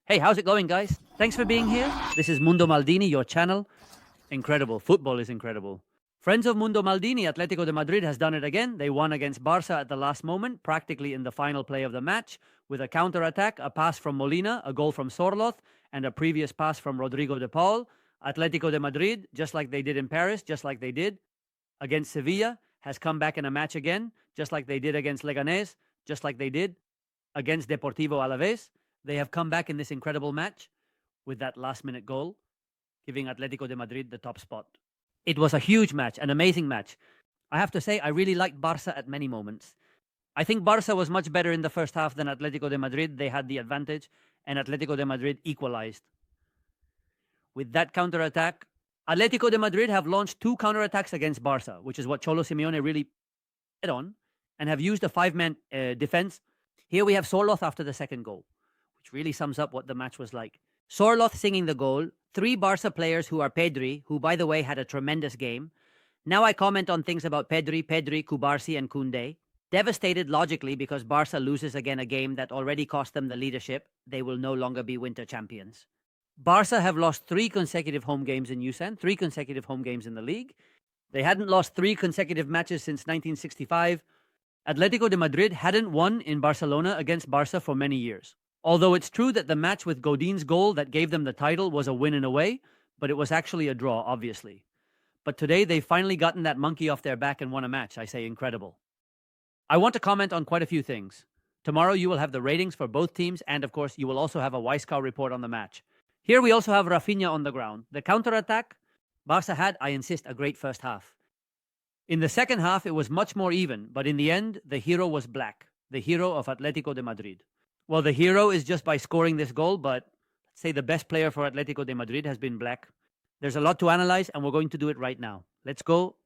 Hey, how's it going, guys? Thanks for being here. This is Mundo Maldini, your channel. Incredible. Football is incredible. Friends of Mundo Maldini, Atlético de Madrid has done it again. They won against Barca at the last moment, practically in the final play of the match, with a counter-attack, a pass from Molina, a goal from Sorloth, and a previous pass from Rodrigo de Paul. Atlético de Madrid, just like they did in Paris, just like they did against Sevilla, has come back in a match again, just like they did against Leganés, just like they did against Deportivo Alavés. They have come back in this incredible match with that last-minute goal, giving Atlético de Madrid the top spot. It was a huge match, an amazing match. I have to say, I really liked Barca at many moments. I think Barca was much better in the first half than Atlético de Madrid. They had the advantage, and Atlético de Madrid equalized. With that counter-attack, Atlético de Madrid have launched 2 counter-attacks against Barca, which is what Cholo Simeone really hit on, and have used a 5-man defense. Here we have Sorloth after the second goal, which really sums up what the match was like. Sorloth singing the goal, 3 Barca players who are Pedri, who, by the way, had a tremendous game. Now I comment on things about Pedri, Cubarsí, and Koundé. Devastated logically because Barca loses again a game that already cost them the leadership. They will no longer be winter champions. Barca have lost 3 consecutive home games in USAN, 3 consecutive home games in the league. They hadn't lost 3 consecutive matches since 1965. Atlético de Madrid hadn't won in Barcelona against Barca for many years. Although it's true that the match with Godin's goal that gave them the title was a win in a way, but it was actually a draw, obviously. But today they've finally gotten that monkey off their back and won a match. I say incredible. I want to comment on quite a few things. Tomorrow you will have the ratings for both teams, and of course you will also have a Wisecow report on the match. Here we also have Raphinha on the ground. The counter-attack, Barca had, I insist, a great first half. In the second half, it was much more even, but in the end, the hero was Black, the hero of Atlético de Madrid. Well, the hero is just by scoring this goal, but let's say the best player for Atlético de Madrid has been Black. There's a lot to analyze, and we're going to do it right now. Let's go.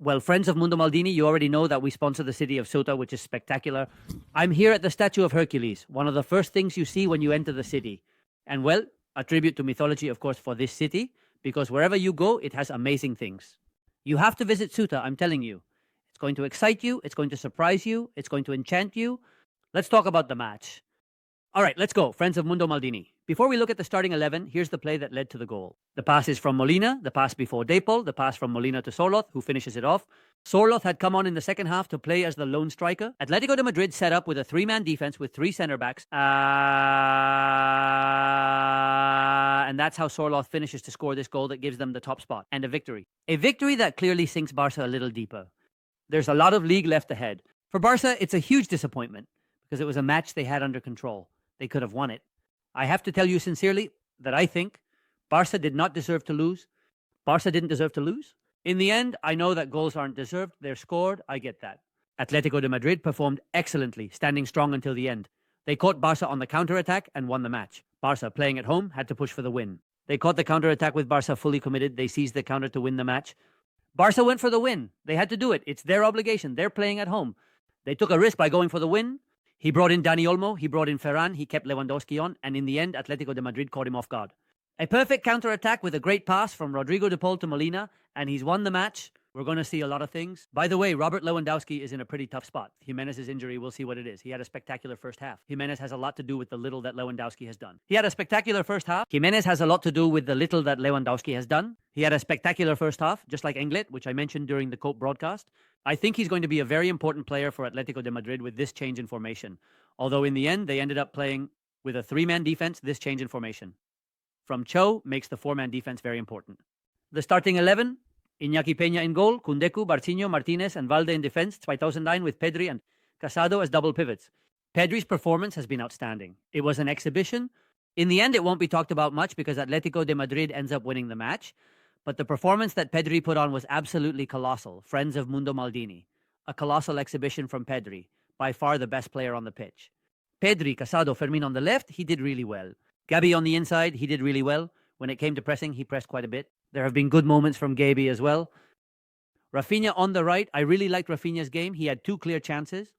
Well, friends of Mundo Maldini, you already know that we sponsor the city of Ceuta, which is spectacular. I'm here at the statue of Hercules, one of the first things you see when you enter the city. And well, a tribute to mythology, of course, for this city, because wherever you go, it has amazing things. You have to visit Ceuta, I'm telling you. It's going to excite you, it's going to surprise you, it's going to enchant you. Let's talk about the match. All right, let's go, friends of Mundo Maldini. Before we look at the starting 11, here's the play that led to the goal. The pass is from Molina, the pass before De Paul, the pass from Molina to Sorloth, who finishes it off. Sorloth had come on in the second half to play as the lone striker. Atlético de Madrid set up with a 3-man defense with 3 center-backs. And that's how Sorloth finishes to score this goal that gives them the top spot and a victory. A victory that clearly sinks Barca a little deeper. There's a lot of league left ahead. For Barca, it's a huge disappointment because it was a match they had under control. They could have won it. I have to tell you sincerely that I think Barca did not deserve to lose. Barca didn't deserve to lose. In the end, I know that goals aren't deserved. They're scored. I get that. Atlético de Madrid performed excellently, standing strong until the end. They caught Barca on the counter-attack and won the match. Barca, playing at home, had to push for the win. They caught the counter-attack with Barca fully committed. They seized the counter to win the match. Barca went for the win. They had to do it. It's their obligation. They're playing at home. They took a risk by going for the win. He brought in Dani Olmo, he brought in Ferran, he kept Lewandowski on, and in the end, Atlético de Madrid caught him off guard. A perfect counter-attack with a great pass from Rodrigo de Paul to Molina, and he's won the match. We're going to see a lot of things. By the way, Robert Lewandowski is in a pretty tough spot. Jimenez's injury, we'll see what it is. He had a spectacular first half. Jimenez has a lot to do with the little that Lewandowski has done. He had a spectacular first half. Jimenez has a lot to do with the little that Lewandowski has done. He had a spectacular first half, just like Englet, which I mentioned during the COPE broadcast. I think he's going to be a very important player for Atlético de Madrid with this change in formation. Although in the end, they ended up playing with a 3-man defense, this change in formation. From Cho makes the 4-man defense very important. The starting 11, Iñaki Peña in goal, Kundeku, Barcinho, Martinez, and Valde in defense, 2009 with Pedri and Casado as double pivots. Pedri's performance has been outstanding. It was an exhibition. In the end, it won't be talked about much because Atlético de Madrid ends up winning the match. But the performance that Pedri put on was absolutely colossal. Friends of Mundo Maldini. A colossal exhibition from Pedri. By far the best player on the pitch. Pedri, Casado, Fermin on the left, he did really well. Gavi on the inside, he did really well. When it came to pressing, he pressed quite a bit. There have been good moments from Gavi as well. Raphinha on the right, I really liked Raphinha's game. He had 2 clear chances.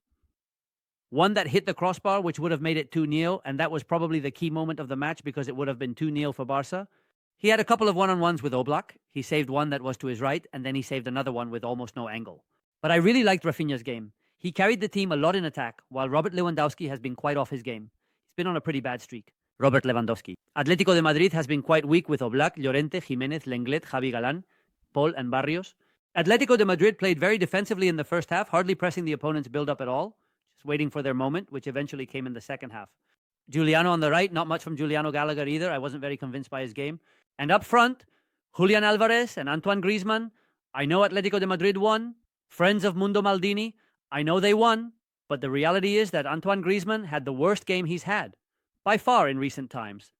One that hit the crossbar, which would have made it 2-0, and that was probably the key moment of the match because it would have been 2-0 for Barca. He had a couple of one-on-ones with Oblak. He saved one that was to his right, and then he saved another one with almost no angle. But I really liked Raphinha's game. He carried the team a lot in attack, while Robert Lewandowski has been quite off his game. He's been on a pretty bad streak. Robert Lewandowski. Atlético de Madrid has been quite weak with Oblak, Llorente, Jimenez, Lenglet, Javi Galán, Paul and Barrios. Atlético de Madrid played very defensively in the first half, hardly pressing the opponent's build-up at all, just waiting for their moment, which eventually came in the second half. Giuliano on the right, not much from Giuliano Gallagher either. I wasn't very convinced by his game. And up front, Julian Alvarez and Antoine Griezmann. I know Atlético de Madrid won. Friends of Mundo Maldini, I know they won. But the reality is that Antoine Griezmann had the worst game he's had, by far in recent times.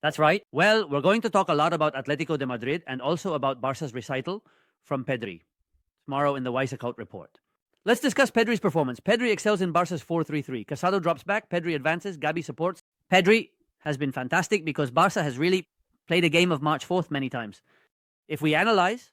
That's right. Well, we're going to talk a lot about Atlético de Madrid and also about Barca's recital from Pedri tomorrow in the Weisekout report. Let's discuss Pedri's performance. Pedri excels in Barca's 4-3-3. Casado drops back, Pedri advances, Gavi supports. Pedri has been fantastic because Barca has really played a game of March 4th many times. If we analyze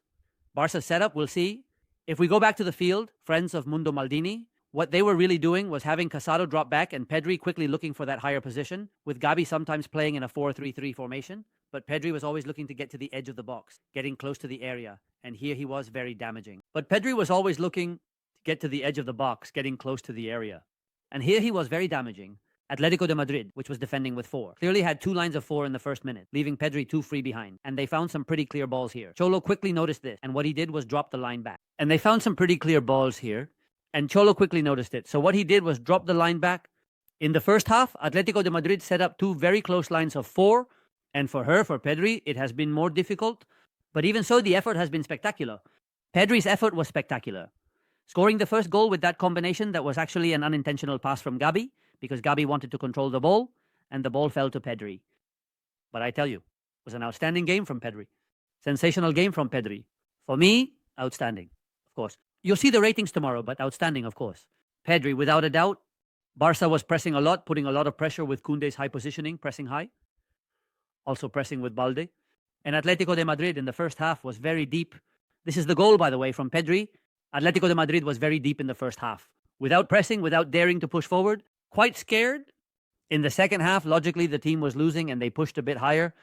Barca's setup, we'll see. If we go back to the field, friends of Mundo Maldini, what they were really doing was having Casado drop back and Pedri quickly looking for that higher position, with Gavi sometimes playing in a 4-3-3 formation. But Pedri was always looking to get to the edge of the box, getting close to the area. And here he was very damaging. But Pedri was always looking to get to the edge of the box, getting close to the area. And here he was very damaging. Atlético de Madrid, which was defending with 4, clearly had 2 lines of 4 in the first minute, leaving Pedri 2 free behind. And they found some pretty clear balls here. Cholo quickly noticed this, and what he did was drop the line back. And they found some pretty clear balls here, and Cholo quickly noticed it. So what he did was drop the line back. In the first half, Atlético de Madrid set up 2 very close lines of 4, and for Pedri, it has been more difficult. But even so, the effort has been spectacular. Pedri's effort was spectacular. Scoring the first goal with that combination that was actually an unintentional pass from Gavi, because Gavi wanted to control the ball, and the ball fell to Pedri. But I tell you, it was an outstanding game from Pedri. Sensational game from Pedri. For me, outstanding, of course. You'll see the ratings tomorrow, but outstanding, of course. Pedri, without a doubt. Barca was pressing a lot, putting a lot of pressure with Koundé's high positioning, pressing high. Also pressing with Balde. And Atlético de Madrid in the first half was very deep. This is the goal, by the way, from Pedri. Atlético de Madrid was very deep in the first half. Without pressing, without daring to push forward, quite scared. In the second half, logically, the team was losing and they pushed a bit higher.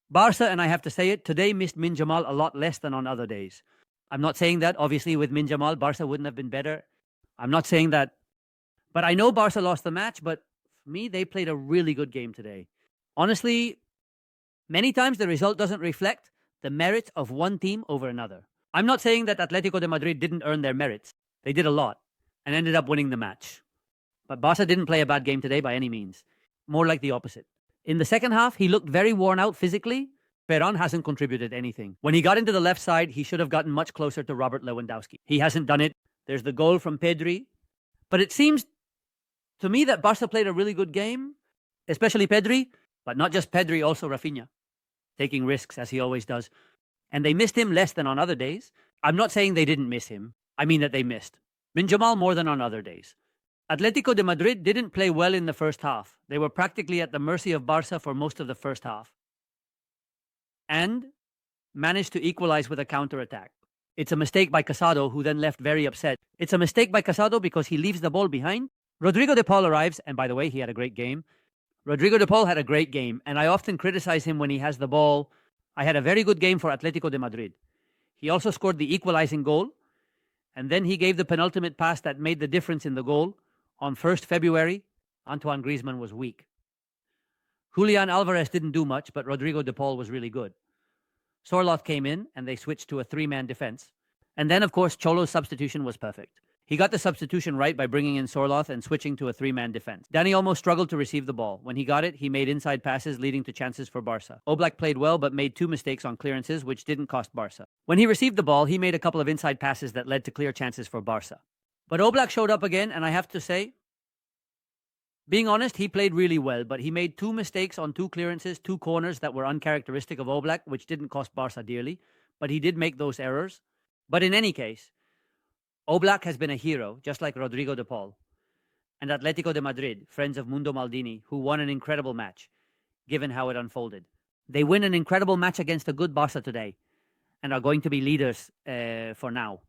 Barca, and I have to say it, today missed Min Jamal a lot less than on other days. I'm not saying that, obviously, with Min Jamal, Barca wouldn't have been better. I'm not saying that. But I know Barca lost the match, but for me, they played a really good game today. Honestly, many times the result doesn't reflect the merit of one team over another. I'm not saying that Atlético de Madrid didn't earn their merits. They did a lot and ended up winning the match. But Barca didn't play a bad game today by any means. More like the opposite. In the second half, he looked very worn out physically. Ferran hasn't contributed anything. When he got into the left side, he should have gotten much closer to Robert Lewandowski. He hasn't done it. There's the goal from Pedri. But it seems to me that Barca played a really good game, especially Pedri, but not just Pedri, also Raphinha, taking risks as he always does. And they missed him less than on other days. I'm not saying they didn't miss him. I mean that they missed Min Jamal more than on other days. Atlético de Madrid didn't play well in the first half. They were practically at the mercy of Barca for most of the first half. And managed to equalize with a counter-attack. It's a mistake by Casado, who then left very upset. It's a mistake by Casado because he leaves the ball behind. Rodrigo de Paul arrives, and by the way, he had a great game. Rodrigo de Paul had a great game, and I often criticize him when he has the ball. I had a very good game for Atlético de Madrid. He also scored the equalizing goal, and then he gave the penultimate pass that made the difference in the goal. On 1st February, Antoine Griezmann was weak. Julian Alvarez didn't do much, but Rodrigo de Paul was really good. Sorloth came in, and they switched to a 3-man defense. And then, of course, Cholo's substitution was perfect. He got the substitution right by bringing in Sorloth and switching to a 3-man defense. Dani Olmo struggled to receive the ball. When he got it, he made inside passes leading to chances for Barca. Oblak played well but made 2 mistakes on clearances, which didn't cost Barca. When he received the ball, he made a couple of inside passes that led to clear chances for Barca. But Oblak showed up again, and I have to say, being honest, he played really well, but he made 2 mistakes on 2 clearances, 2 corners that were uncharacteristic of Oblak, which didn't cost Barca dearly, but he did make those errors. But in any case, Oblak has been a hero, just like Rodrigo de Paul. And Atlético de Madrid, friends of Mundo Maldini, who won an incredible match, given how it unfolded. They win an incredible match against a good Barca today, and are going to be leaders for now.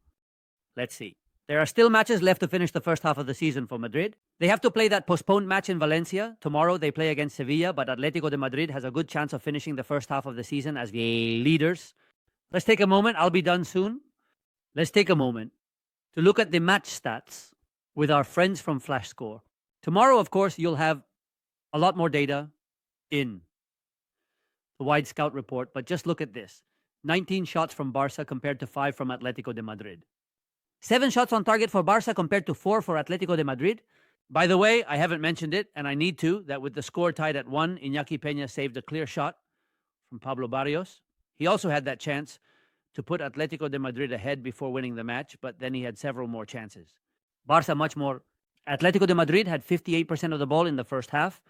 Let's see. There are still matches left to finish the first half of the season for Madrid. They have to play that postponed match in Valencia. Tomorrow they play against Sevilla, but Atlético de Madrid has a good chance of finishing the first half of the season as the leaders. Let's take a moment. I'll be done soon. Let's take a moment to look at the match stats with our friends from Flash Score. Tomorrow, of course, you'll have A lot more data in the wide scout report, but just look at this. 19 shots from Barca compared to 5 from Atlético de Madrid. 7 shots on target for Barca compared to 4 for Atlético de Madrid. By the way, I haven't mentioned it, and I need to, that with the score tied at 1, Iñaki Peña saved a clear shot from Pablo Barrios. He also had that chance to put Atlético de Madrid ahead before winning the match, but then he had several more chances. Barca much more. Atlético de Madrid had 58% of the ball in the first half.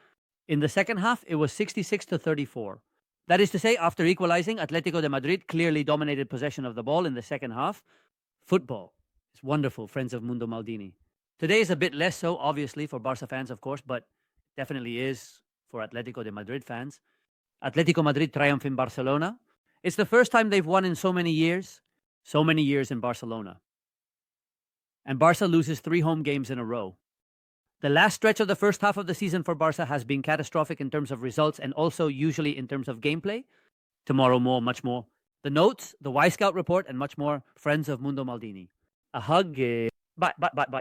In the second half, it was 66-34. That is to say, after equalizing, Atlético de Madrid clearly dominated possession of the ball in the second half. Football is wonderful, friends of Mundo Maldini. Today is a bit less so, obviously, for Barca fans, of course, but definitely is for Atlético de Madrid fans. Atlético Madrid triumph in Barcelona. It's the first time they've won in so many years in Barcelona. And Barca loses 3 home games in a row. The last stretch of the first half of the season for Barca has been catastrophic in terms of results and also usually in terms of gameplay. Tomorrow more, much more. The notes, the Y Scout report, and much more. Friends of Mundo Maldini. A hug. Bye.